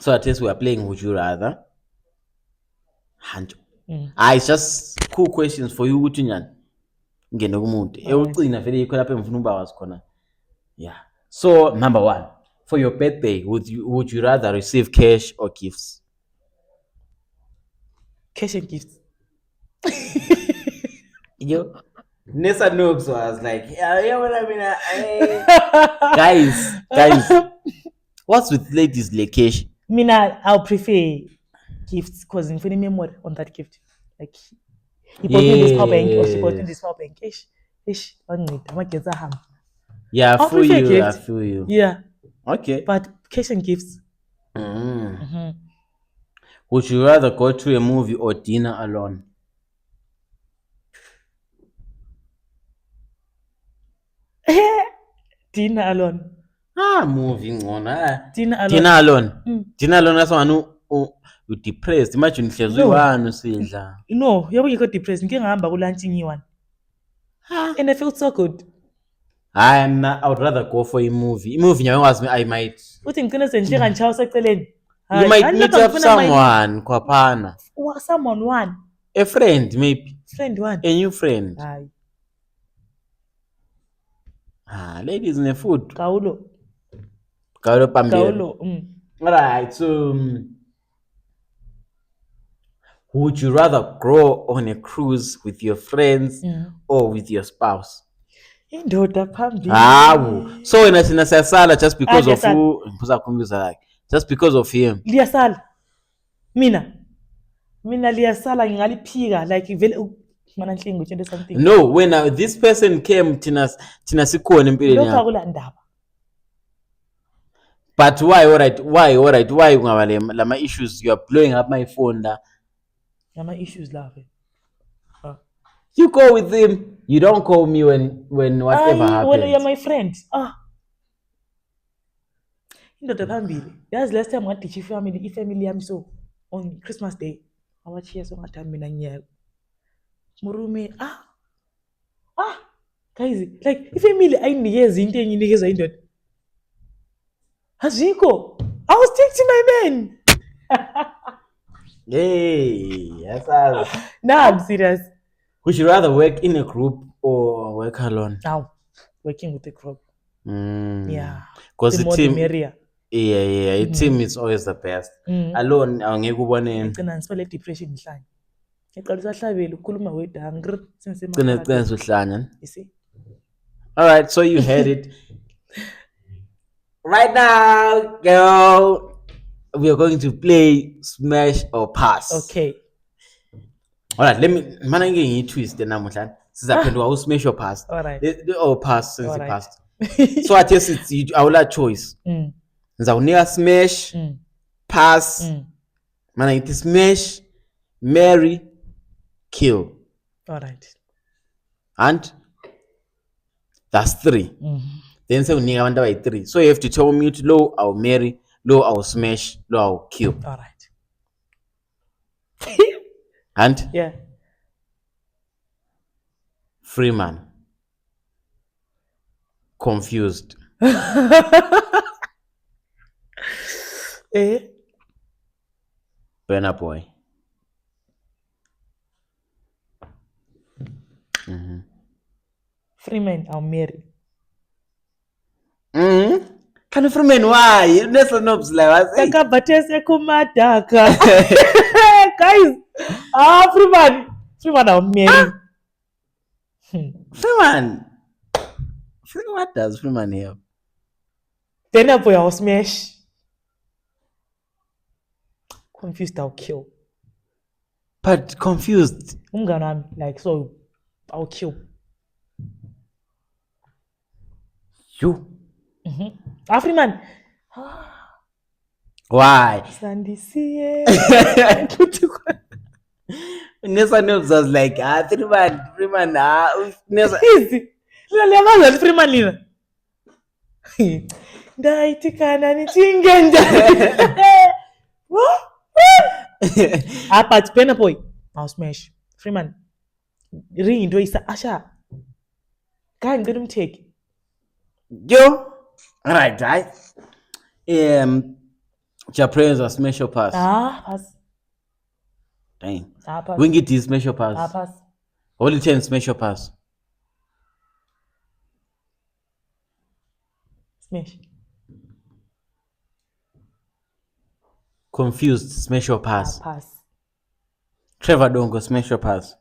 So at least we are playing Would You Rather. It's just cool questions for you ukuthi nyani ngene kumuntu. Ewucina vele yikho lapha emfuna uba wazi khona. Yeah. So number 1, for your birthday, would you rather receive cash or gifts? Cash and gifts. Yo, Nessa knows, so I was like, yeah, what I mean, guys, what's with ladies like cash? I'll prefer gifts because in any memory on that gift, like he bought me this power bank or she bought me this power bank. Ish, I'm gonna get a ham. Yeah, I feel you. Yeah. Okay. But cash and gifts. Would you rather go to a movie or dinner alone? Dinner alone. Moving on. Dinner alone. Dinner alone. Dinner alone. That's one you depressed. Imagine hlezi one usidla. No, yabo ngikho depressed. Ngike ngihamba ku lunch ngiyi1. And I felt so good. I would rather go for a movie. Movie I might uthi ngicine sendihleka ngishawa seceleni. you might meet up someone kwaphana. Someone one. A friend maybe. Friend one. A new friend. Hayi. Ladies in the food. Gaulo Pambili. Gaulo. Alright, so would you rather go on a cruise with your friends or with your spouse? Indoda phambili. Hawu. So wena thina siyasala just because of who ngizakhumbisa like just because of him. Liyasala. Mina liyasala ngingaliphika like vele mana nhlingo into something. No, when this person came thina sikhona empilweni Lokho yakho. akulandaba. But why alright? Why ungaba lama issues? You are blowing up my phone da. Lama issues love. You go with him. You don't call me when whatever happens. When you're my friend. Indoda phambili. Yazi last time ngathi ifamily yami so on Christmas Day. Awachiya so ngathi mina ngiyeka. Murume guys like ifamily ayinikeza into enginikeza indoda. Aziko. I was texting my man. Hey, yes, I. No, I'm serious. Would you rather work in a group or work alone? Now, working with a group. Yeah. Because the team. Area. Yeah. A team is always the best. Alone, angeke ubone. Ngicina ngisibale depression nhlanye. Ngiqalisa hlabela ukukhuluma with hungry since emakhaya. You see? All right, so you heard it. Right now, girl, we are going to play Smash or Pass. Okay. All right, let me. Mana ngi twist namuhla. Sizaphendwa u Smash or Pass. All right. Or Pass since the past. So I guess it's our choice. Ngizawunika Smash, Pass. Mana ngithi Smash, marry, kill. All right. And that's 3. Then say unika abantu abayi-3. So you have to tell me to low I'll marry, low I'll smash, low I'll kill. All right. And yeah. Freeman. Confused. Burna Boy. Freeman, I'll marry. Can Freeman why? Nesa nobs like Kaka batese kumadaka. Guys, Freeman, I'll marry. Freeman. What does Freeman have? Burna Boy, I'll smash. Confused, I'll kill. But confused. Like so, I'll kill. You. Freeman. Why? Sandy see. Nessa knows was like Freeman Nessa. Easy. Liyamazi Freeman lina. Ndaitikana nithingenja. But Burna Boy, I'll smash. Freeman. Ring into isa asha. Can't get him take. Yo. Alright, guys. Japanese or smash or pass? Pass. Dang. Pass. Wing it is smash or pass? Pass. Only 10 smash or pass? Smash. Confused, smash or pass? Pass. Trevor Dongo, smash or pass?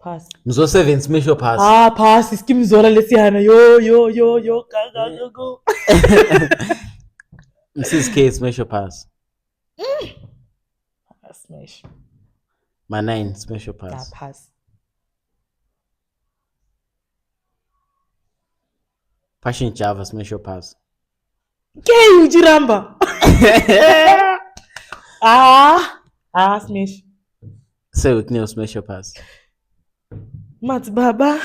Pass. Mzo 7, smash or pass? Pass. Iskim Zola lesihana. Yo. Go. Mrs. K, smash or pass? Smash. My 9, smash or pass? Pass. Passion Java, smash or pass? Gay Ujiramba. Smash. Say with Neil, smash or pass? Mat Baba.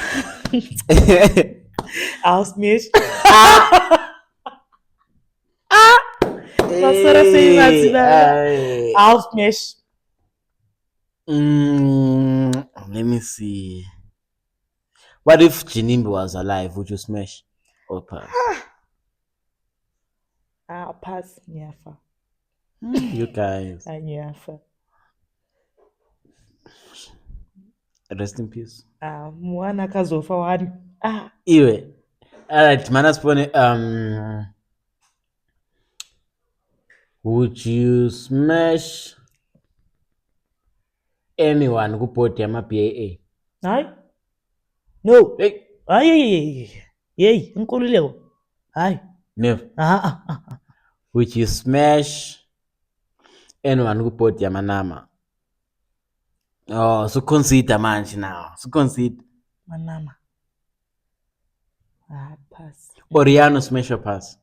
I'll smash. That's what I say. I'll smash. Let me see. What if Jinimbi was alive? Would you smash or pass? Pass. Nyafa. You guys, Nyafa. rest in peace. Mwana kazofa wani. Anyway, alright, Manaspone. Would you smash anyone who bought your PAA? Hayi. No. Hey, Hey, nkululeko. Hayi. never. Would you smash anyone who bought your Manama? Oh, so consider manje now. So consider. Manama. Pass. Oriano smash or pass?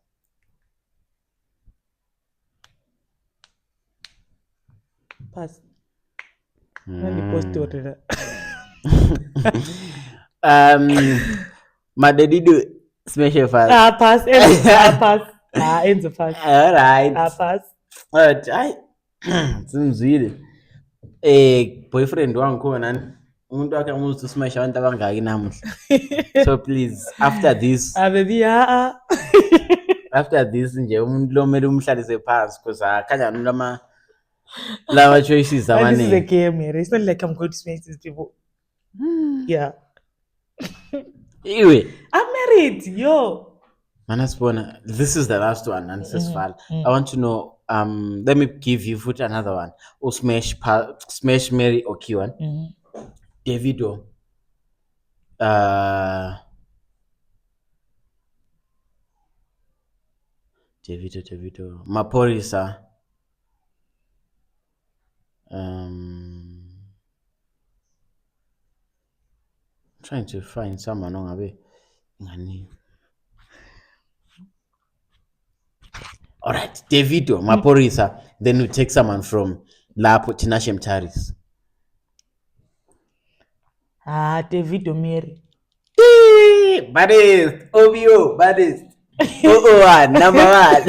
Pass. Nandipostore. My daddy do smash or pass? Pass. Pass. Ends of pass. Alright. Pass. Alright, simzwile. Boyfriend wangu khona umuntu wakhe umuthi smash abantu abangaki namuhla. So please, after this Baby, after this nje umuntu lo mele umhlalise phansi because akhanya lama choices and this is a amaningi. game, Mary. It's not like I'm going to smash these people. Yeah. Anyway, I'm married, yo. Manasibona, this is the last one and this is file. I want to know, let me give you foot another one. Or smash Mary or Kiwan. Davido. Davido. Maporisa. Trying to find someone on away. All right, Davido, Maporisa. Then we take someone from Lapo Tinashe Mtaris. Davido Mary. Baddest, OBO, baddest. One, number one.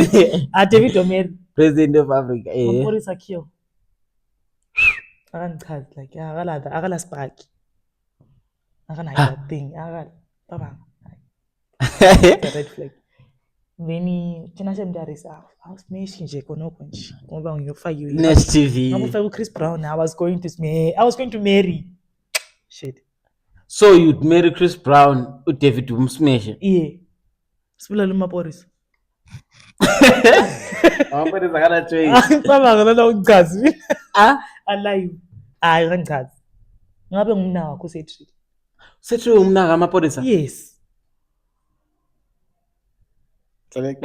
Davido Mary. President of Africa. Maporisa kill. Akangichazi like akala spark. Akana that thing. Baba. It's a red flag. Veni Tinashe Mtaris smash nje konoko nje ngoba ngiyofaka Next TV. ngofaka Chris Brown. I was going to marry. Shit. So you'd marry Chris Brown with David Smash? Yeah. Sibulala uMaporisa. Amaporisa kana choice. Baba ngala ungichazi. Alive. Hayi kangichazi. Ngabe ngumna wakho sethi. Sethi umnaka amaporisa? Yes. Sethi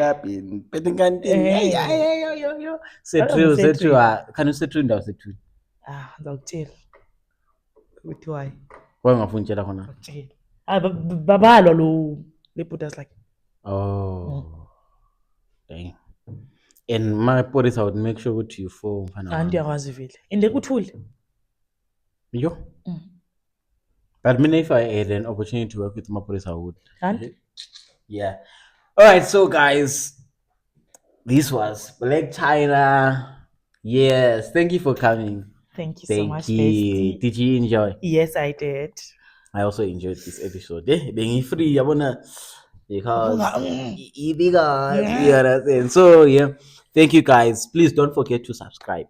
can you sethi indawo sethu? Ngizakutshela. Ukuthi why? Wangafundela khona. Babalwa lo leputas like. Oh. Dang. And my police would make sure that you fall. Andiyakwazi vele. Inde kuthule. Yo. But me if I had an opportunity to work with my police, I would. And? Yeah. All right, so guys, this was Black China. Yes, thank you for coming. Thank you so much, Thank you. bestie. Did you enjoy? Yes, I did. I also enjoyed this episode. Being free, I wanna because you understand. So yeah, thank you guys. Please don't forget to subscribe.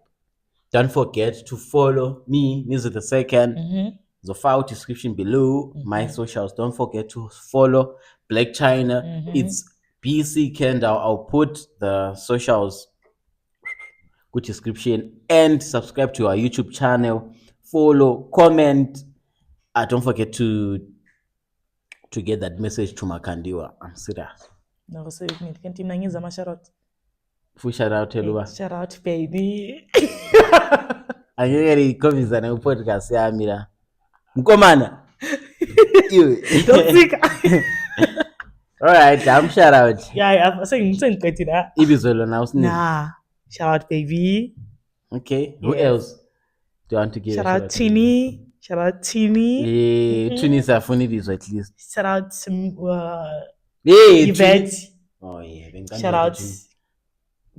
Don't forget to follow me, Nizo the Second. The file description below, my socials. Don't forget to follow Black China. It's BC Kendall. I'll put the socials good description and subscribe to our YouTube channel. Follow, comment. Don't forget to get that message to Makandiwa. I'm serious. No, so you can team nangiza ma shout out. Full shout out Teluba. Shout out baby. I'm getting copies and a podcast. Yeah, Mira. Mkomana. Don't think. All right, I'm shout out. Yeah, I'm saying that. Ibizolo now. Nah. Shout out baby. Okay. Who else do you want to give? Shout out Tini. Shout out Tini. Tini is a funny this at least. Shout out Yvette. Yvette. Oh yeah. Shout out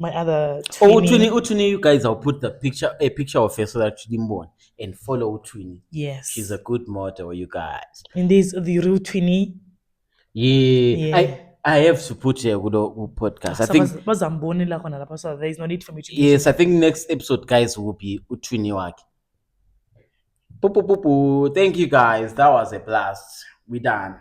my other Oh, twinnie. Utwini, you guys, I'll put a picture of her so that you didn't want and follow Utwini. Yes. She's a good model, you guys. And there's the real twinnie. Yeah. I have to put her with a podcast. I think So there is no need for me to. yes, I think next episode, guys, will be Utwini waki. Thank you guys. That was a blast. We done.